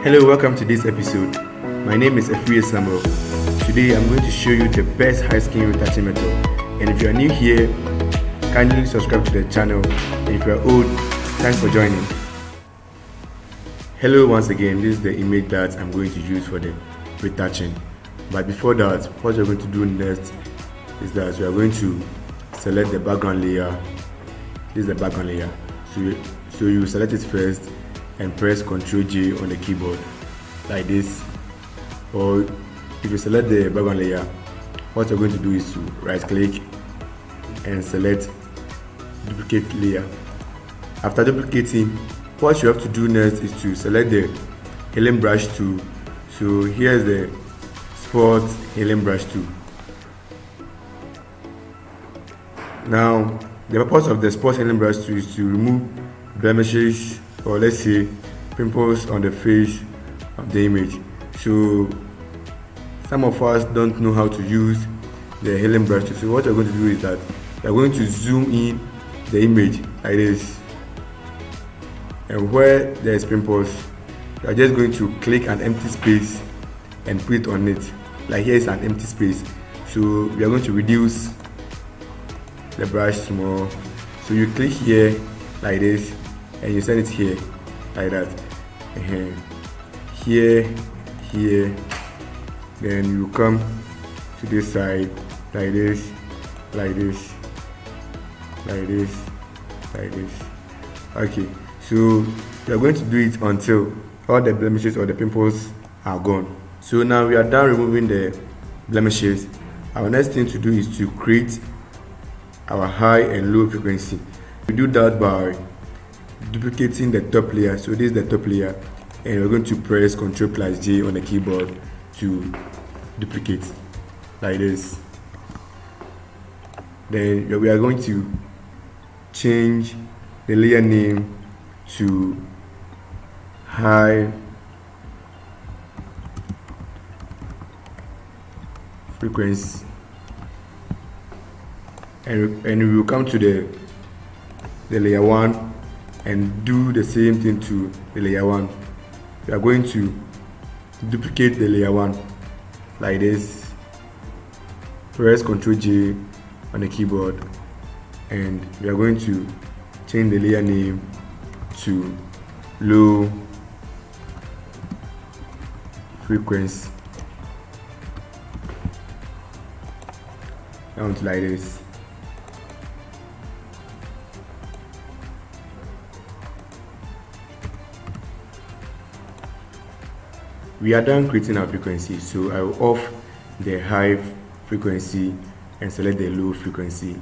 Hello, welcome to this episode. My name is Afriyie. Today I'm going to show you the best high skin retouching method. And if you are new here, kindly subscribe to the channel. And if you are old, thanks for joining. Hello once again, this is the image that I'm going to use for the retouching. But before that, what you're going to do next is that we are going to select the background layer. This is the background layer. So you select it first and press Ctrl J on the keyboard like this. Or if you select the background layer, what you're going to do is to right click and select duplicate layer. After duplicating, what you have to do next is to select the healing brush tool. So here's the spot healing brush tool. Now the purpose of the spot healing brush tool is to remove blemishes, or let's say pimples on the face of the image. So some of us don't know how to use the healing brush tool. So what you're going to do is that you're going to zoom in the image like this, and where there's pimples, you're just going to click an empty space and put it on it. Like here is an empty space, so we are going to reduce the brush small. So you click here like this and you send it here like that. Here, then you come to this side like this, like this, like this, like this. Okay, so we are going to do it until all the blemishes or the pimples are gone. So now we are done removing the blemishes. Our next thing to do is to create our high and low frequency. We do that by duplicating the top layer. So this is the top layer, and we're going to press Ctrl+ J on the keyboard to duplicate like this. Then we are going to change the layer name to high frequency, and we will come to the layer 1 and do the same thing to the layer 1. We are going to duplicate the layer 1 like this, press Ctrl J on the keyboard, and we are going to change the layer name to low frequency, down to like this. We are done creating our frequency, so I will off the high frequency and select the low frequency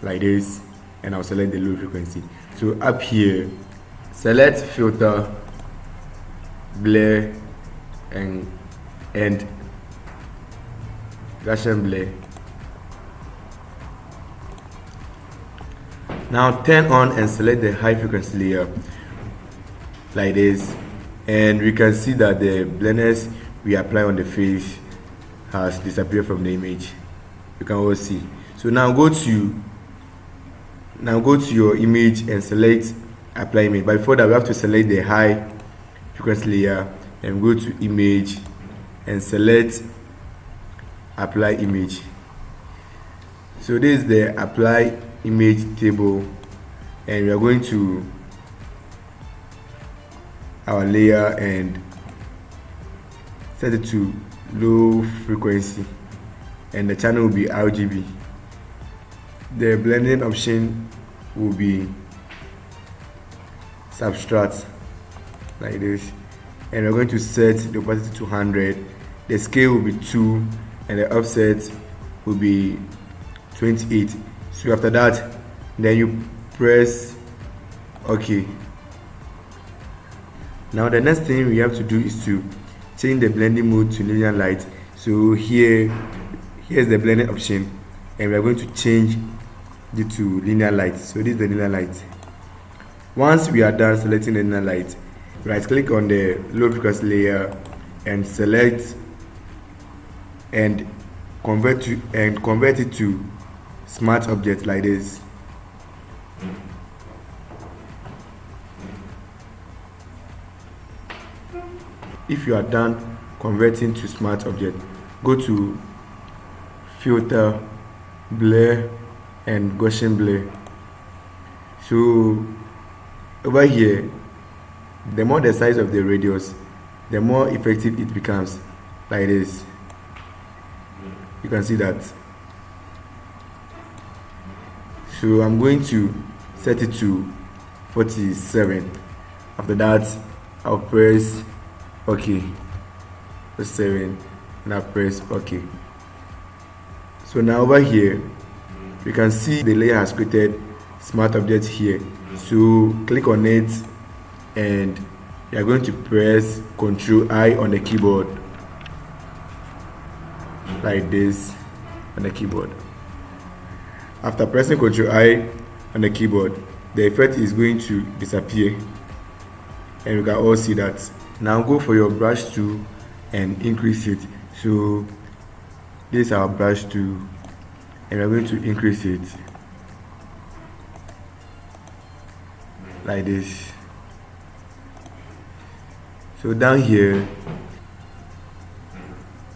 like this, and I'll select the low frequency. So up here, select filter, blur, and Gaussian blur. Now turn on and select the high frequency layer like this, and we can see that the blurriness we apply on the face has disappeared from the image. You can all see. So now go to your image and select apply image. But before that, we have to select the high frequency layer and go to image and select apply image. So this is the apply image table, and we are going to our layer and set it to low frequency, and the channel will be RGB. The blending option will be subtract like this, and we're going to set the opacity to 100. The scale will be 2 and the offset will be 28. So after that, then you press OK. Now the next thing we have to do is to change the blending mode to linear light. So here's the blending option, and we are going to change it to linear light. So this is the linear light. Once we are done selecting the linear light, right click on the low frequency layer and select and convert it to smart object like this. if you are done converting to smart object, go to filter, blur, and Gaussian blur. So over here, the more the size of the radius, the more effective it becomes, like this. You can see that. So I'm going to set it to 47. After that, I'll press OK. 47, and I'll press OK. So now over here, you can see the layer has created smart object here. So click on it, and you are going to press Ctrl I on the keyboard, like this, on the keyboard. After pressing Ctrl I on the keyboard, the effect is going to disappear, and you can all see that. Now go for your brush tool and increase it. So this is our brush tool, and we're going to increase it like this. So down here,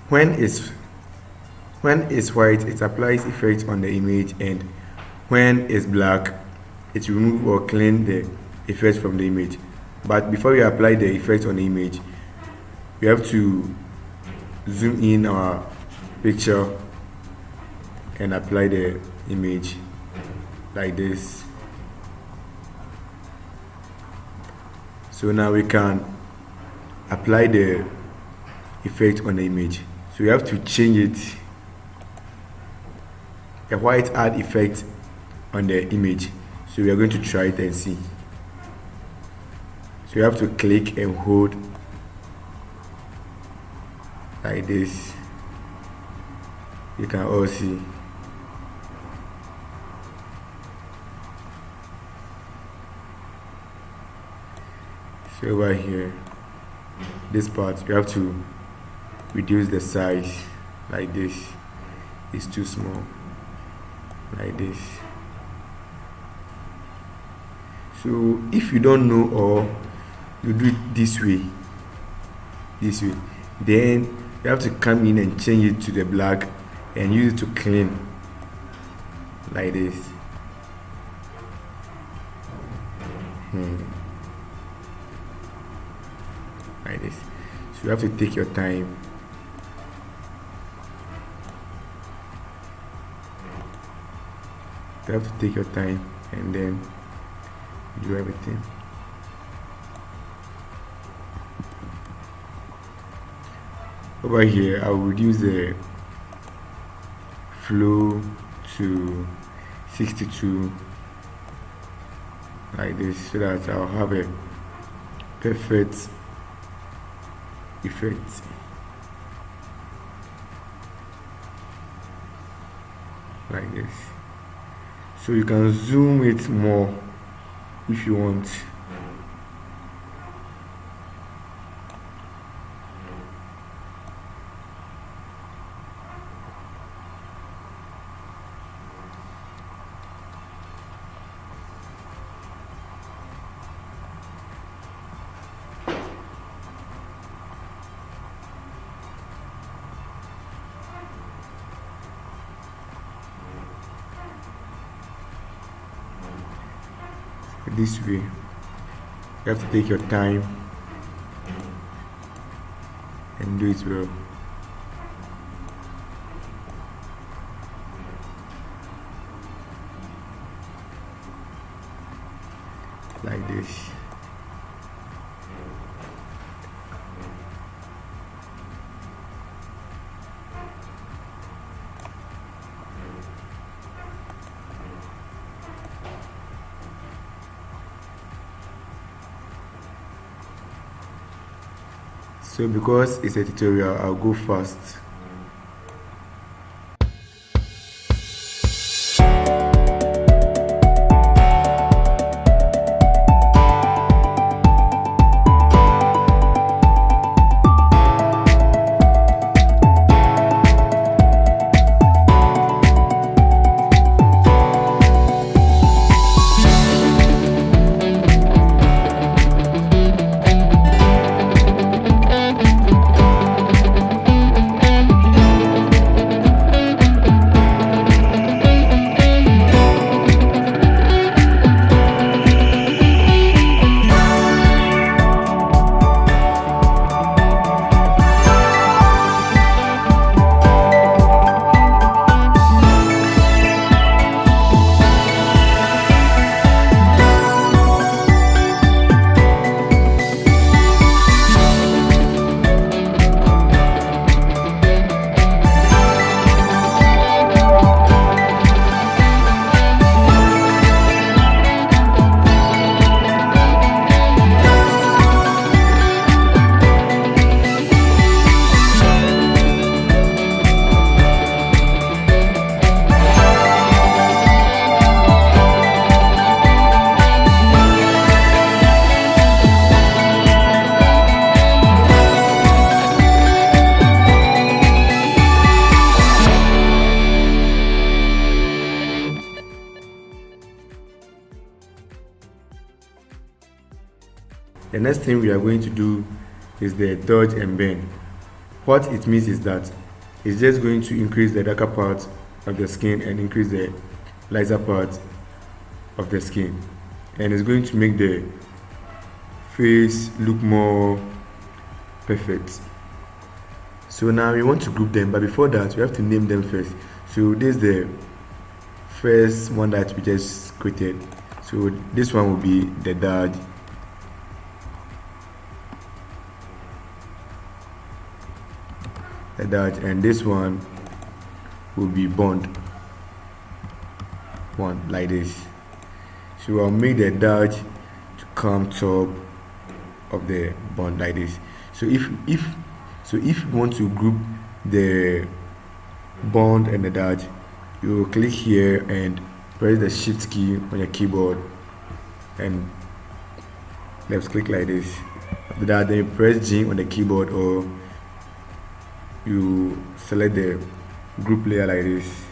when it's white, it applies effect on the image, and when it's black, it remove or clean the effect from the image. But before we apply the effect on the image, we have to zoom in our picture and apply the image like this. So now we can apply the effect on the image. So we have to change it. A white add effect on the image. So we are going to try it and see. So you have to click and hold like this. You can all see. So over here, this part, you have to reduce the size like this. It's too small, like this. So if you don't know, or you do it this way, then you have to come in and change it to the black and use it to clean like this. Like this. So you have to take your time. You have to take your time and then do everything. Over here, I will reduce the flow to 62 like this, so that I'll have a perfect effect. Like this. So you can zoom it more if you want. This way, you have to take your time and do it well. Like this. So because it's a tutorial, I'll go fast. The next thing we are going to do is the dodge and bend. What it means is that it's just going to increase the darker part of the skin and increase the lighter part of the skin, and it's going to make the face look more perfect. So now we want to group them, but before that we have to name them first. So this is the first one that we just created. So this one will be the dodge, and this one will be bond one, like this. So I'll make the dodge to come top of the bond like this. So if you want to group the bond and the dodge, you will click here and press the shift key on your keyboard and left click like this. After that, then you press G on the keyboard, or you select the group layer like this.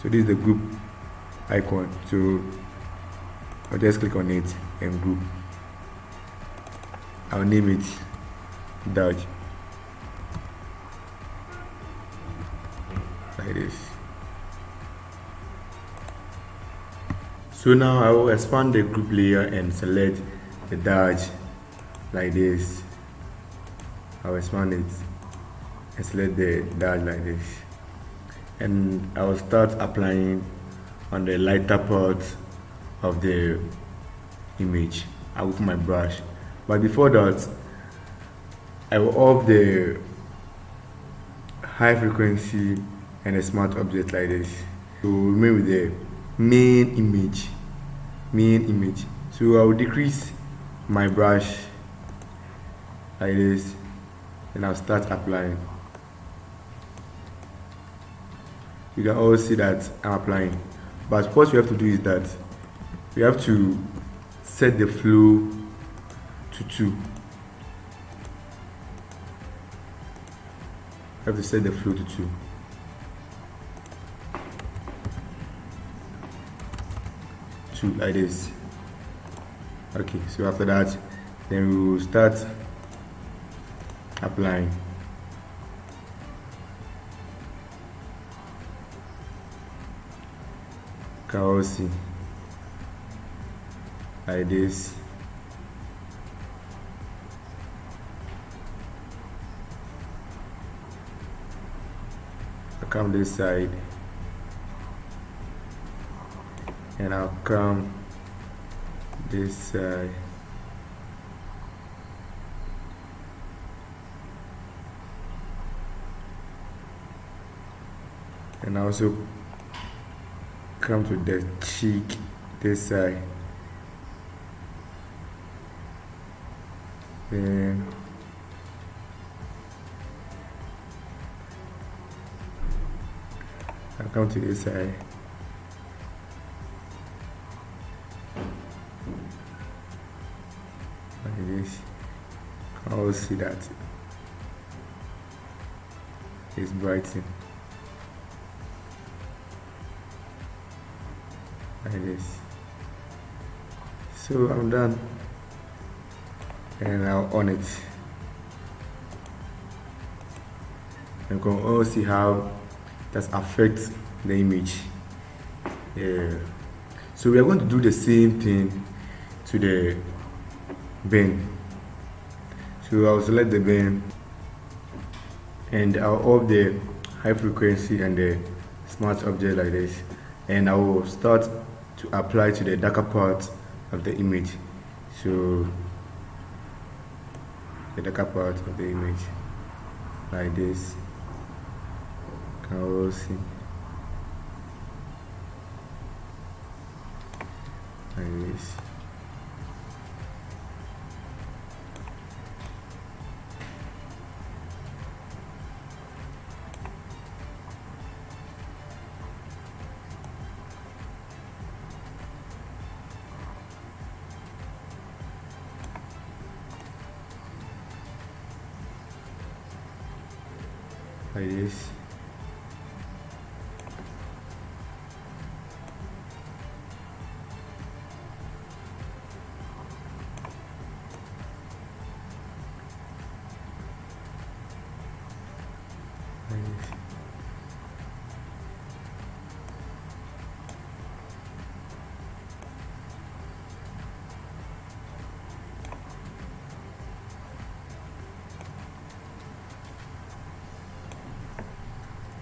So this is the group icon, so I'll just click on it and group. I'll name it dodge, like this. So now I will expand the group layer and select the dodge like this. I'll expand it and select the dodge like this, and I will start applying on the lighter part of the image. I will use my brush, but before that I will off the high frequency and a smart object like this to remain with the main image. So I will decrease my brush like this, and I'll start applying. You can all see that I'm applying, but what we have to do is that we have to set the flow to 2. We have to set the flow to 2. Like this. Okay, so after that, then we will start applying. Can all see like this. I'll come this side, and I'll come this side, and also come to the cheek this side, then I'll come to this side, like this. You can all see that it's brightening like this. So I'm done, and I'll on it. You can all see how that affects the image. Yeah. So we are going to do the same thing to the bend. So I'll select the bend, and I'll off the high frequency and the smart object like this, and I will start to apply to the darker part of the image. So the darker part of the image like this. Can all see like this. Like this.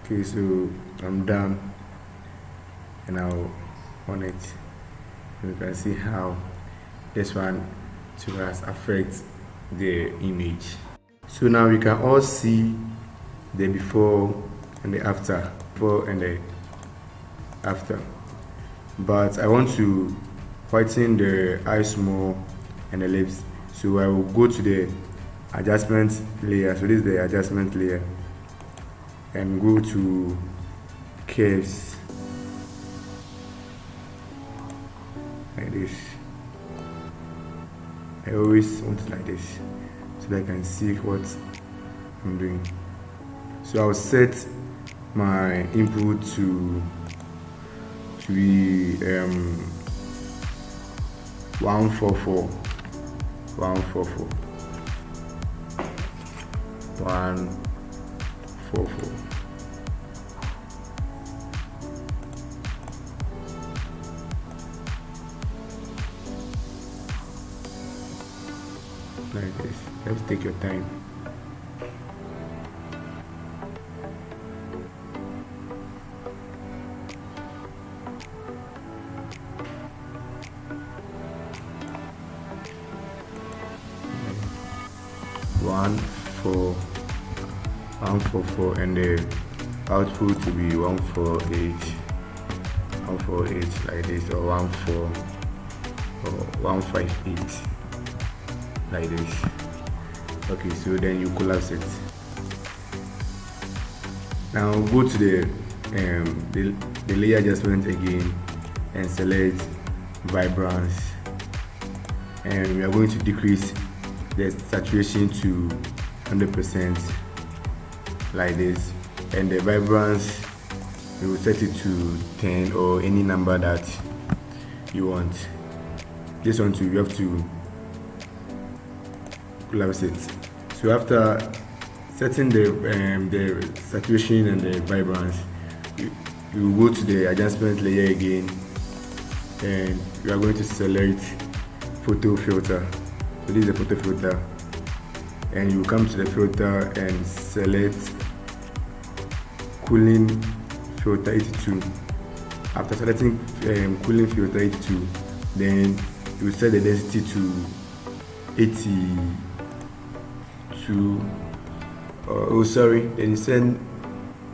Okay, so I'm done, and I'll on it. You can see how this one to has affect the image. So now we can all see the before and the after, before and the after. But I want to whiten the eyes more and the lips, so I will go to the adjustment layer. So this is the adjustment layer, and go to curves like this. I always want it like this so that I can see what I'm doing. So I'll set my input to be 144 144 144. Like this. Let's take your time. One four 144, and the output to be 148 like this, or 14 or 158 like this. Okay, so then you collapse it. Now go to the layer adjustment again and select vibrance, and we are going to decrease the saturation to 100% like this, and the vibrance we will set it to 10 or any number that you want. This one too, you have to collapse it. So after setting the saturation and the vibrance, you will go to the adjustment layer again, and you are going to select photo filter. So this is the photo filter, and you come to the filter and select cooling filter 82. After selecting cooling filter 82, then you set the density to 82. Then you set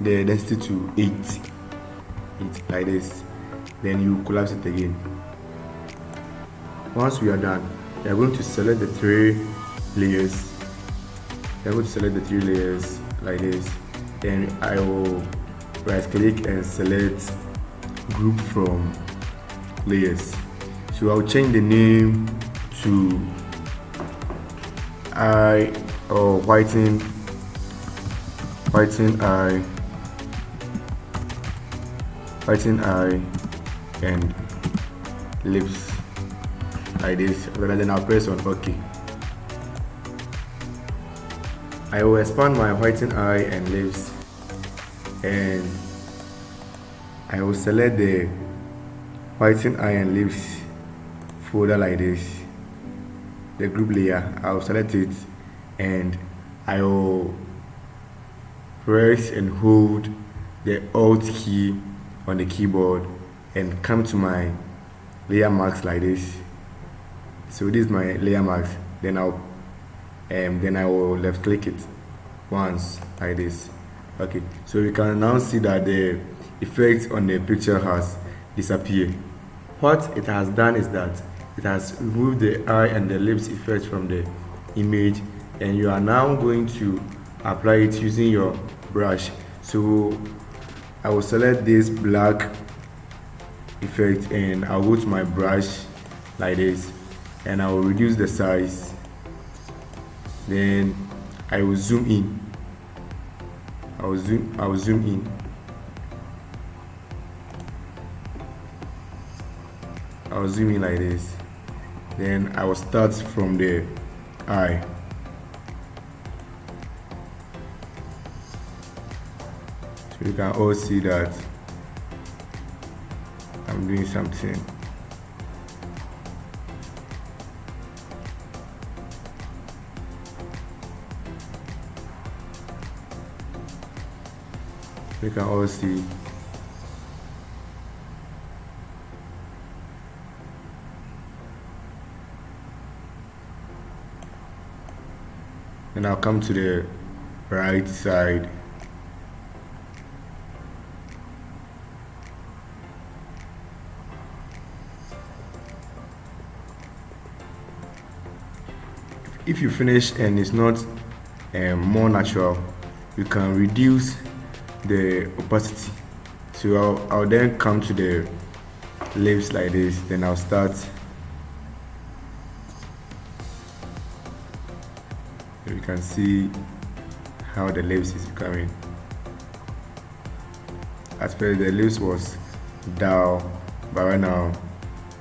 the density to 8 like this. Then you collapse it again. Once we are done, we are going to select the 3 layers. We are going to select the 3 layers like this. Then I will right click and select group from layers. So I'll change the name to eye, or whiten eye and lips like this. Then I'll press on OK. I will expand my whiten eye and lips, and I will select the whiten eye and lips folder like this, the group layer. I'll select it, and I will press and hold the Alt key on the keyboard and come to my layer marks like this. So this is my layer marks. Then I will left click it once like this. Okay, so we can now see that the effect on the picture has disappeared. What it has done is that it has removed the eye and the lips effect from the image, and you are now going to apply it using your brush. So I will select this black effect, and I'll go to my brush like this, and I will reduce the size. Then I will zoom in. I will zoom in. I will zoom in like this. Then I will start from the eye. So you can all see that I'm doing something. We can all see. And I'll come to the right side. If you finish and it's not more natural, you can reduce the opacity. So I'll then come to the leaves like this, then I'll start. You can see how the leaves is becoming. At first the leaves was dull, but right now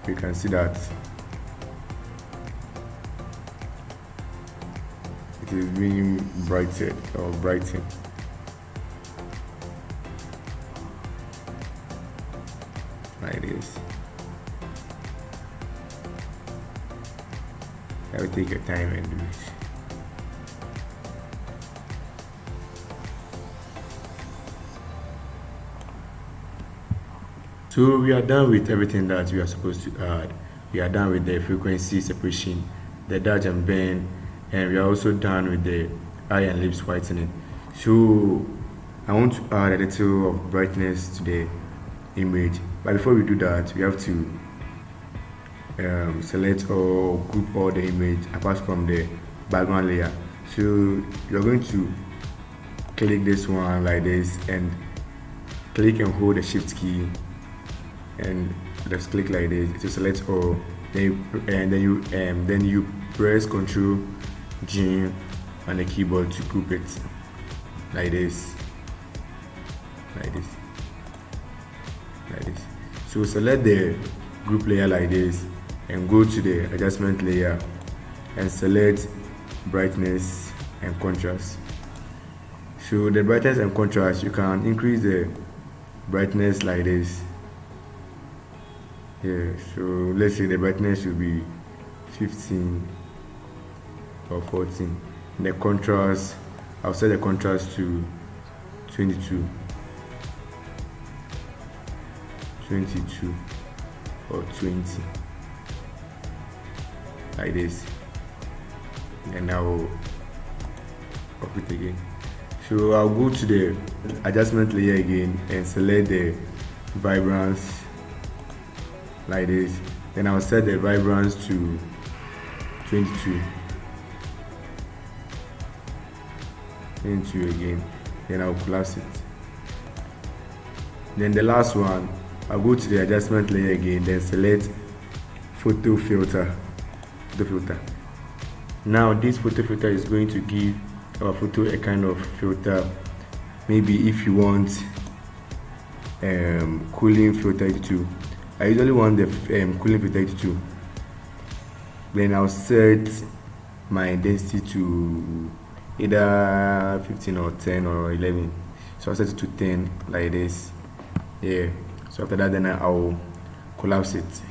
you can see that it is being brightened or brightened. Like this. I will take your time and do it. So we are done with everything that we are supposed to add. We are done with the frequency separation, the dodge and bend, and we are also done with the eye and lips whitening. So I want to add a little of brightness to the image, but before we do that, we have to select or group all the image apart from the background layer. So you're going to click this one like this and click and hold the shift key and let's click like this to select all. Then you press Ctrl G on the keyboard to group it like this, like this, like this. So select the group layer like this and go to the adjustment layer and select brightness and contrast. So the brightness and contrast, you can increase the brightness like this. Yeah, so let's say the brightness will be 15 or 14. And the contrast, I'll set the contrast to 22 or 20, like this, and I'll up it again. So I'll go to the adjustment layer again and select the vibrance like this. Then I'll set the vibrance to 22 again, then I'll collapse it. Then the last one, I'll go to the adjustment layer again, then select photo filter. Now this photo filter is going to give our photo a kind of filter. Maybe if you want cooling filter 82, I usually want the cooling filter 82. Then I'll set my intensity to either 15 or 10 or 11. So I'll set it to 10 like this. Yeah. So after that, then I'll collapse it.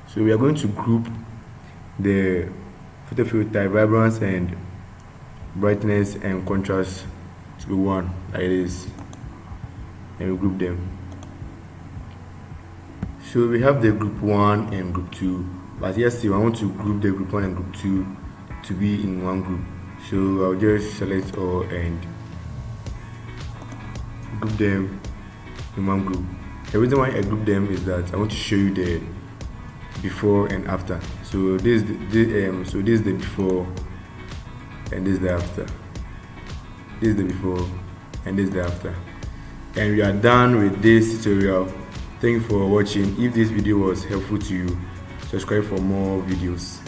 So we are going to group the photo filter, vibrance and brightness and contrast to be one like this, and we group them. So we have the group 1 and group 2, but yes, I want to group the group 1 and group 2 to be in one group. So I'll just select all and group them in one group. The reason why I group them is that I want to show you the before and after. So this is the before and this is the after. This is the before and this is the after. And we are done with this tutorial. Thank you for watching. If this video was helpful to you, subscribe for more videos.